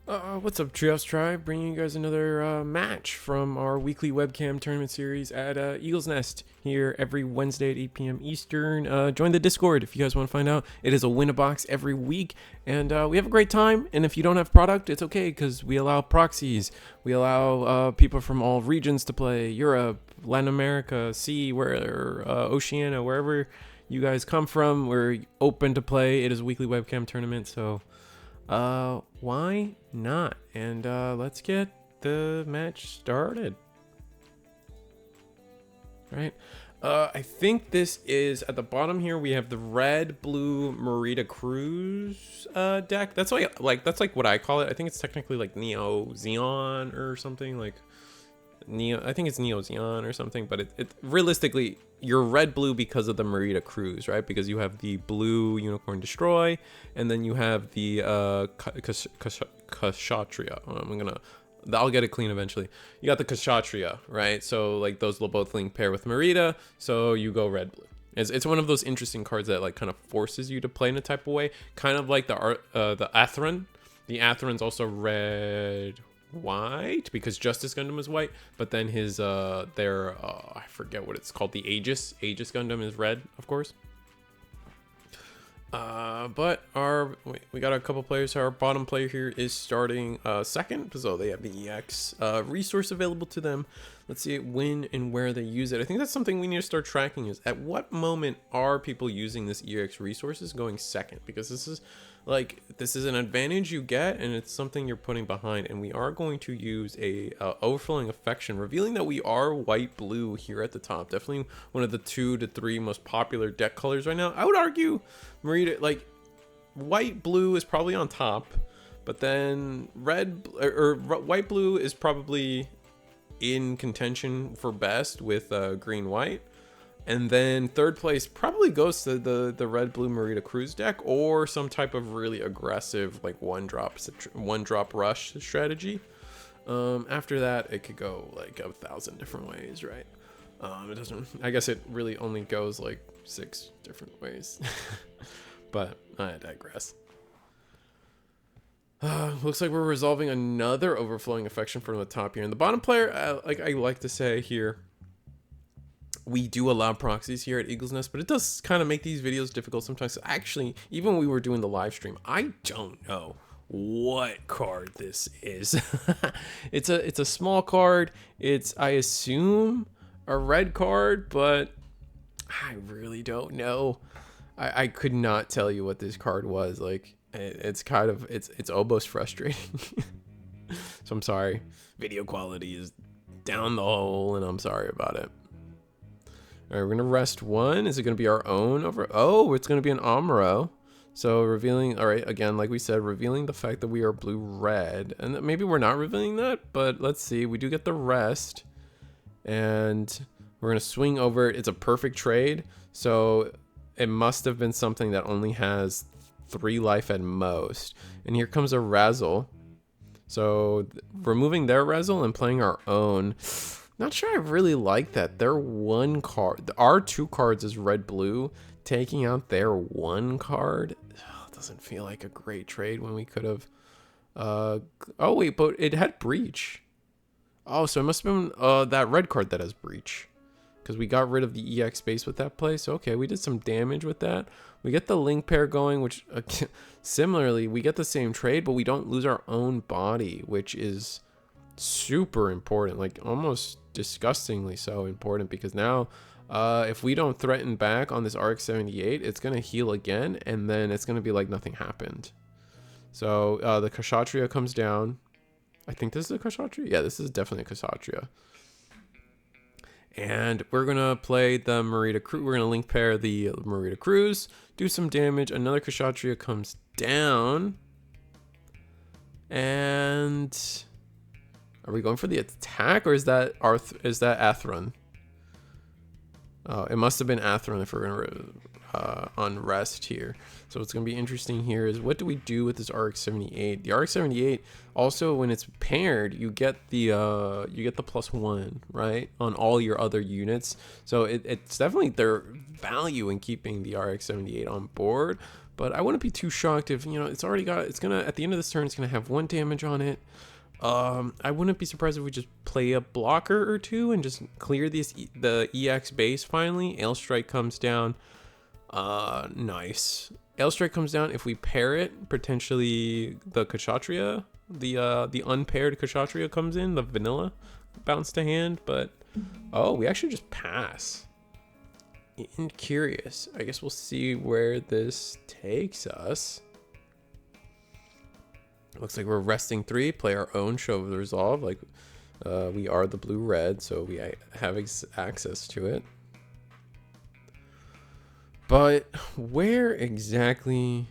What's up, Trios Tribe? Bringing you guys another match from our weekly webcam tournament series at Eagle's Nest here every Wednesday at 8 p.m. Eastern. Join the Discord if you guys want to find out. It is a win-a-box every week, and we have a great time. And if you don't have product, it's okay because we allow proxies. We allow people from all regions to play: Europe, Latin America, Sea, Oceania, wherever you guys come from. We're open to play. It is a weekly webcam tournament, so why not? And let's get the match started. Right. I think this is at the bottom here. We have the red blue Merida Cruise deck. That's that's like what I call it. I think it's technically like Neo Xeon or something, like Neo. I think it's Neo Xeon or something, but it realistically you're red blue because of the Merida Cruise, right? Because you have the blue Unicorn Destroy, and then you have the Kshatriya. I'll get it clean eventually. You got the Kshatriya, right? So like those will both link pair with Merida, so you go red blue. It's one of those interesting cards that like kind of forces you to play in a type of way, kind of like the Atheron. The Atheron's also red white because Justice Gundam is white, but then his I forget what it's called, the Aegis Gundam is red, of course. But we got a couple players. Our bottom player here is starting second, so they have the EX resource available to them. Let's see when and where they use it. I think that's something we need to start tracking, is at what moment are people using this EX resources going second, because this is an advantage you get, and it's something you're putting behind. And we are going to use a overflowing affection, revealing that we are white blue here at the top. Definitely one of the 2 to 3 most popular deck colors right now. I would argue Merida, like white blue is probably on top, but then white blue is probably in contention for best with green white. And then third place probably goes to the red blue Merida Cruise deck, or some type of really aggressive like one drop rush strategy. After that, it could go like 1,000 different ways, right? It doesn't. I guess it really only goes like 6 different ways. But I digress. Looks like we're resolving another overflowing affection from the top here. And the bottom player, like I like to say here, we do allow proxies here at Eagle's Nest, but it does kind of make these videos difficult sometimes. So actually, even when we were doing the live stream, I don't know what card this is. It's a small card. It's, I assume, a red card, but I really don't know. I could not tell you what this card was. Like, it's kind of, it's almost frustrating. So I'm sorry. Video quality is down the hole, and I'm sorry about it. All right, we're gonna rest one. Is it gonna be our own over? Oh, it's gonna be an Amuro. So revealing, all right, again, like we said, revealing the fact that we are blue-red. And maybe we're not revealing that, but let's see. We do get the rest. And we're gonna swing over it. It's a perfect trade. So it must have been something that only has 3 life at most. And here comes a Razzle. So removing their Razzle and playing our own. Not sure I really like that. Their one card, our 2 cards is red blue. Taking out their 1 card doesn't feel like a great trade when we could have. Oh wait, but it had breach. Oh, so it must have been that red card that has breach, because we got rid of the EX space with that play. So okay, we did some damage with that. We get the link pair going, which similarly we get the same trade, but we don't lose our own body, which is super important, like almost disgustingly so important, because now if we don't threaten back on this RX-78, it's gonna heal again, and then it's gonna be like nothing happened. So the Kshatriya comes down. I think this is a Kshatriya. Yeah, this is definitely a Kshatriya. And we're gonna play the Merida Cruise. We're gonna link pair the Merida Cruise, do some damage. Another Kshatriya comes down, and are we going for the attack, or is that Atheron? Oh, it must have been Atheron if we're gonna on rest here. So what's gonna be interesting here is, what do we do with this RX-78? The RX-78 also, when it's paired, you get the +1, right, on all your other units. So it's definitely their value in keeping the RX-78 on board. But I wouldn't be too shocked if, you know, it's gonna, at the end of this turn, it's gonna have 1 damage on it. I wouldn't be surprised if we just play a blocker or two and just clear the EX base finally. Ailstrike comes down. Nice. Ailstrike comes down. If we pair it, potentially the Kshatriya, the unpaired Kshatriya comes in, the vanilla bounce to hand, but oh, we actually just pass. Curious. I guess we'll see where this takes us. Looks like we're resting 3, play our own Show of the Resolve. Like, we are the blue-red, so we have access to it. But where exactly?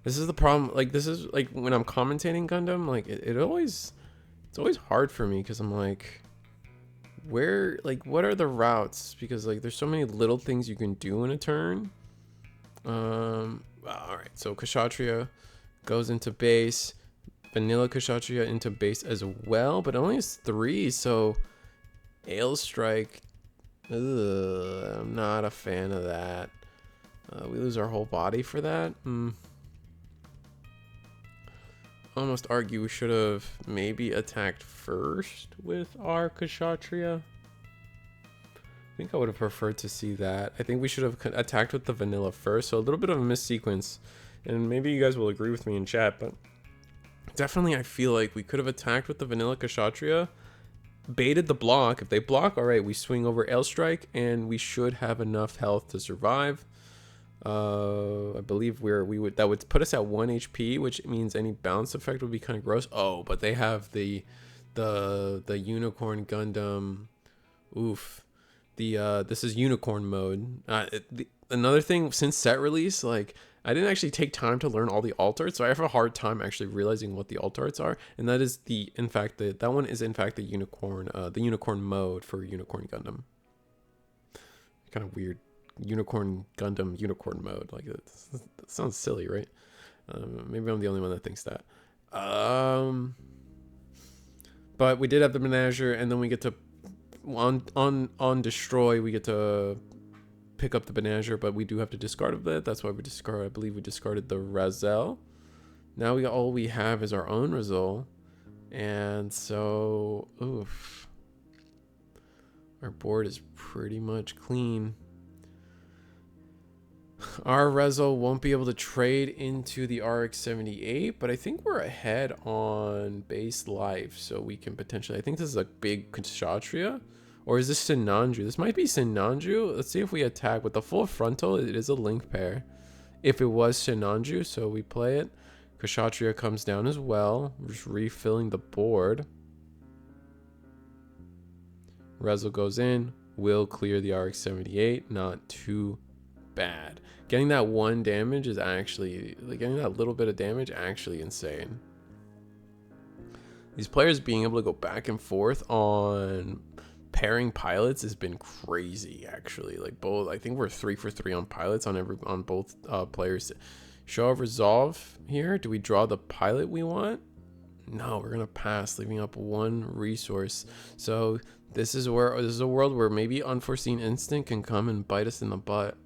This is the problem. Like, this is like when I'm commentating Gundam, like it's always hard for me because I'm like, where, like, what are the routes? Because like there's so many little things you can do in a turn. All right, so Kshatriya goes into base, vanilla Kshatriya into base as well, but it only has 3, so Ailstrike, I'm not a fan of that. We lose our whole body for that. Almost argue we should have maybe attacked first with our Kshatriya. I think I would have preferred to see that. I think we should have attacked with the vanilla first, so a little bit of a missequence. And maybe you guys will agree with me in chat, but definitely I feel like we could have attacked with the vanilla Kshatriya, baited the block. If they block, all right, we swing over Ailstrike, and we should have enough health to survive. I believe that would put us at 1 HP, which means any bounce effect would be kind of gross. Oh, but they have the Unicorn Gundam. Oof. This is Unicorn mode. Another thing, since set release, like, I didn't actually take time to learn all the alt arts, so I have a hard time actually realizing what the alt arts are. And that is that one is in fact the Unicorn mode for Unicorn Gundam. Kind of weird. Unicorn Gundam Unicorn mode. Like, that sounds silly, right? Maybe I'm the only one that thinks that. But we did have the Menager, and then we get to on destroy, we get to pick up the Menager, but we do have to discard of that. That's why we discard. I believe we discarded the Razel. Now all we have is our own Razel, and so oof, our board is pretty much clean. Our Rezo won't be able to trade into the RX-78, but I think we're ahead on base life, so we can potentially... I think this is a big Kshatriya, or is this Sinanju? This might be Sinanju. Let's see if we attack. With the full frontal, it is a link pair. If it was Sinanju, so we play it. Kshatriya comes down as well. We're just refilling the board. Rezo goes in. Will clear the RX-78. Not too bad. Getting that 1 damage is actually, like, getting that little bit of damage actually insane. These players being able to go back and forth on pairing pilots has been crazy, actually. Like, both, I think we're 3 for 3 on pilots on both players. Show of Resolve here. Do we draw the pilot we want? No, we're gonna pass, leaving up 1 resource. So this is a world where maybe Unforeseen Instinct can come and bite us in the butt.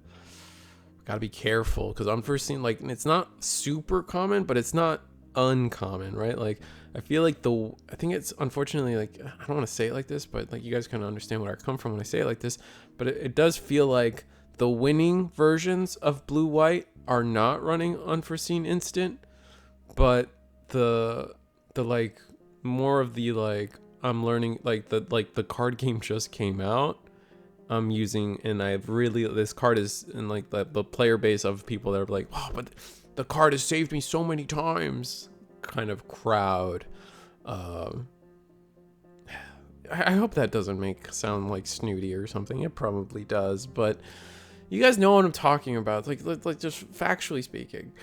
Gotta be careful, because Unforeseen, like, it's not super common, but it's not uncommon, right? Like, I feel like I think it's, unfortunately, like, I don't want to say it like this, but like, you guys kind of understand where I come from when I say it like this, but it does feel like the winning versions of blue white are not running Unforeseen Instant, but the like, more of the, like, I'm learning, like, the card game just came out, I'm using, and I've really, this card is in, like, the player base of people that are like, wow, but the card has saved me so many times kind of crowd. I hope that doesn't sound like snooty or something. It probably does, but you guys know what I'm talking about. Like just factually speaking.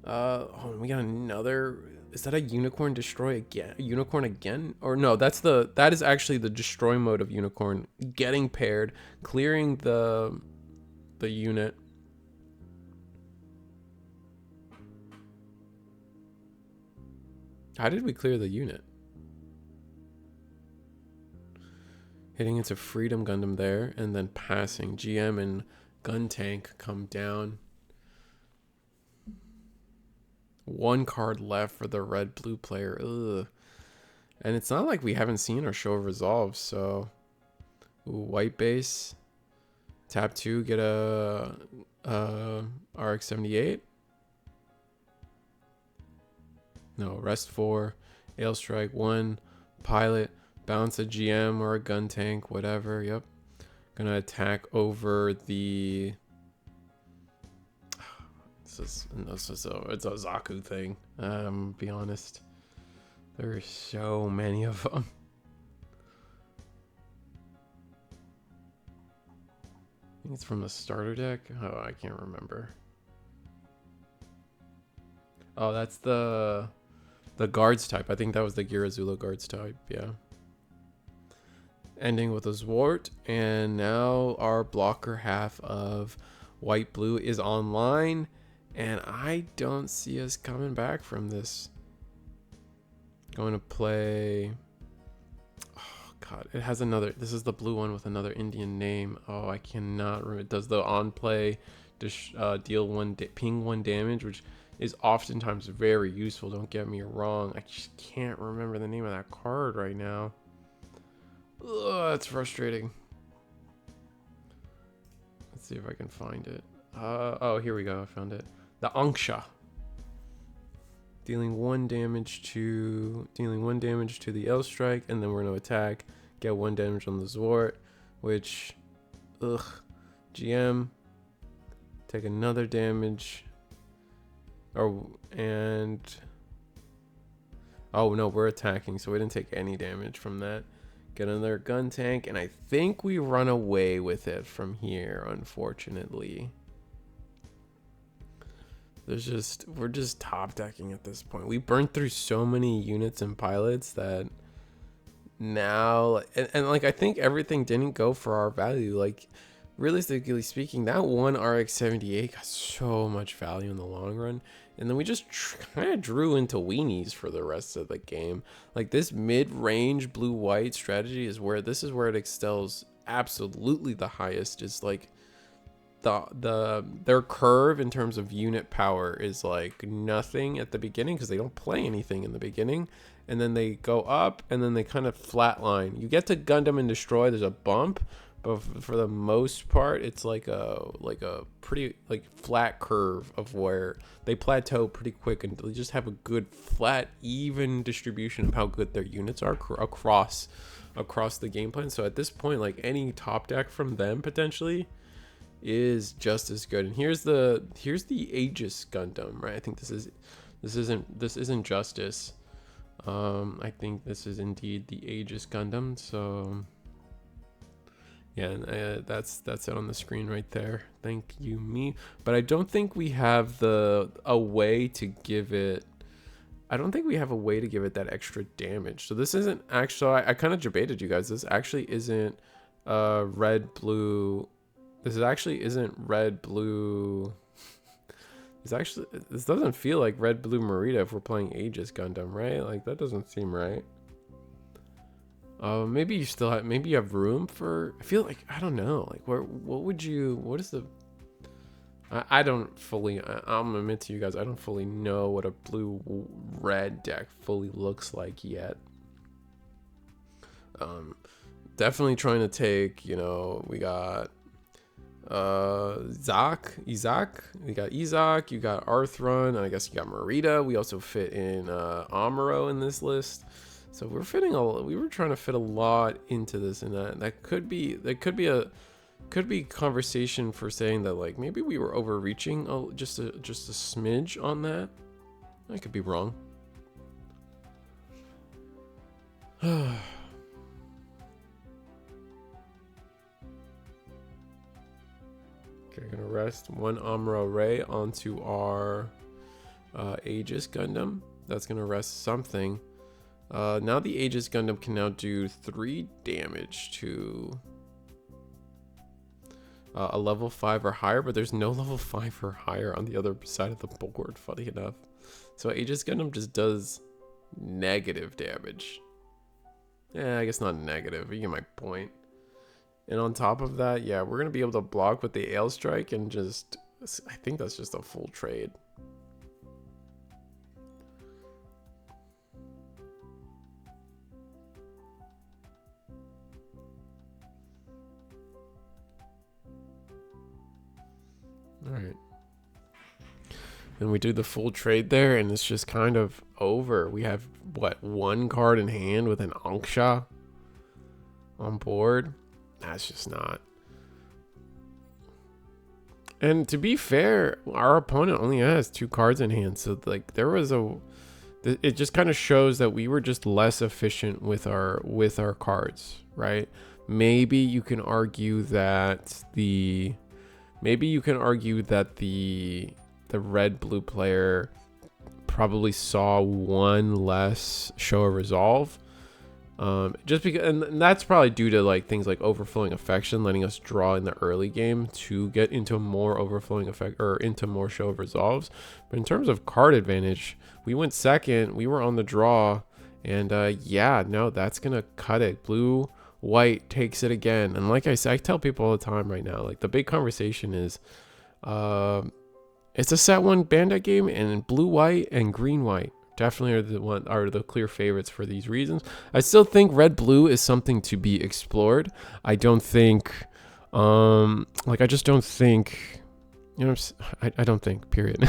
Oh, we got another. Is that a Unicorn Destroy again? Unicorn again? Or no, that is actually the destroy mode of Unicorn. Getting paired, clearing the unit. How did we clear the unit? Hitting into Freedom Gundam there, and then passing. GM and Gun Tank come down. One card left for the red-blue player. Ugh. And it's not like we haven't seen our show of resolve, so... Ooh, white base. Tap 2, get a RX-78. No, rest 4. Ale strike 1. Pilot. Bounce a GM or a gun tank, whatever. Yep. Gonna attack over the... It's a Zaku thing. Be honest. There are so many of them. I think it's from the starter deck. Oh, I can't remember. Oh, that's the guards type. I think that was the Girazula guards type. Yeah. Ending with a Zwart, and now our blocker half of white blue is online, and I don't see us coming back from this. Going to play. Oh god, it has another. This is the blue one with another Indian name. Oh, I cannot remember. It does the on play deal ping 1 damage, which is oftentimes very useful. Don't get me wrong. I just can't remember the name of that card right now. Ugh, that's frustrating. Let's see if I can find it. Oh, here we go. I found it. The Anksha. Dealing 1 damage to the L strike, and then we're gonna attack. Get 1 damage on the Zwart, which, GM. Take another damage. Oh no, we're attacking, so we didn't take any damage from that. Get another gun tank, and I think we run away with it from here, unfortunately. We're just top decking at this point. We burned through so many units and pilots that now, and like, I think everything didn't go for our value. Like, realistically speaking, that one RX-78 got so much value in the long run. And then we just kind of drew into weenies for the rest of the game. Like, this mid-range blue-white strategy is where it excels absolutely the highest. Is like their curve in terms of unit power is like nothing at the beginning because they don't play anything in the beginning, and then they go up and then they kind of flatline. You get to Gundam and Destroy, there's a bump, but for the most part, it's like a pretty like flat curve of where they plateau pretty quick, and they just have a good flat, even distribution of how good their units are across the game plan. So at this point, like, any top deck from them potentially is just as good. And here's the Aegis Gundam, right? I think this isn't Justice. I think this is indeed the Aegis Gundam. So. Yeah, and that's it on the screen right there. Thank you, me. But I don't think we have a way to give it. I don't think we have a way to give it that extra damage. So this isn't actually. I kind of debated you guys. This actually isn't red blue. This actually isn't red blue. This doesn't feel like red blue Merida if we're playing Aegis Gundam, right? Like, that doesn't seem right. Maybe you have room for, I feel like, I don't know, like, what is the, I don't fully, I'm gonna admit to you guys, I don't fully know what a blue red deck fully looks like yet. Definitely trying to take, we got Izak, we got Izak, you got Arthron, and I guess you got Merida. We also fit in Amuro in this list. So we were trying to fit a lot into this, and that could be conversation for saying that, like, maybe we were overreaching just a smidge on that. I could be wrong. Okay, gonna rest one Amuro Ray onto our Aegis Gundam. That's gonna rest something. Now the Aegis Gundam can now do 3 damage to a level 5 or higher, but there's no level 5 or higher on the other side of the board, funny enough. So Aegis Gundam just does negative damage. Yeah, I guess not negative, you get my point. And on top of that, yeah, we're going to be able to block with the Ale Strike and I think that's just a full trade. and we do the full trade there, and it's just kind of over. We have, what, 1 card in hand with an Anksha on board? That's just not. And to be fair, our opponent only has 2 cards in hand, so like there was it just kind of shows that we were just less efficient with our cards, right? Maybe you can argue that the red blue player probably saw 1 less show of resolve, just because, and that's probably due to like things like overflowing affection, letting us draw in the early game to get into more overflowing effect or into more show of resolves. But in terms of card advantage, we went second, we were on the draw, and yeah, no, that's gonna cut it. Blue white takes it again. And like I said, I tell people all the time right now, like the big conversation is it's a set 1 bandit game, and blue white and green white definitely are the clear favorites for these reasons. I still think red blue is something to be explored. I don't think I just don't think, you know, I don't think, period.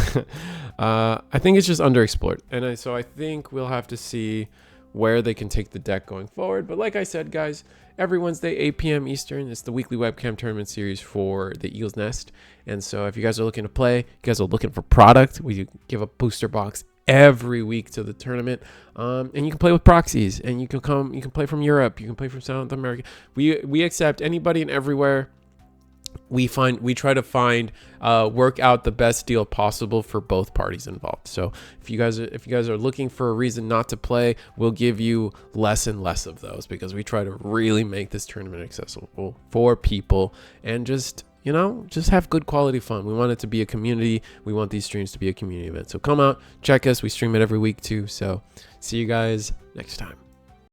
I think it's just underexplored, and so I think we'll have to see where they can take the deck going forward. But like I said, guys, every Wednesday, 8 p.m. Eastern, it's the weekly webcam tournament series for the Eagle's Nest. And so if you guys are looking to play, you guys are looking for product, we give a booster box every week to the tournament. And you can play with proxies, and you can play from Europe, you can play from South America. We accept anybody and everywhere. We try to work out the best deal possible for both parties involved. So if you guys are looking for a reason not to play, we'll give you less and less of those, because we try to really make this tournament accessible for people, and just have good quality fun. We want it to be a community. We want these streams to be a community event. So come out, check us. We stream it every week too. So see you guys next time.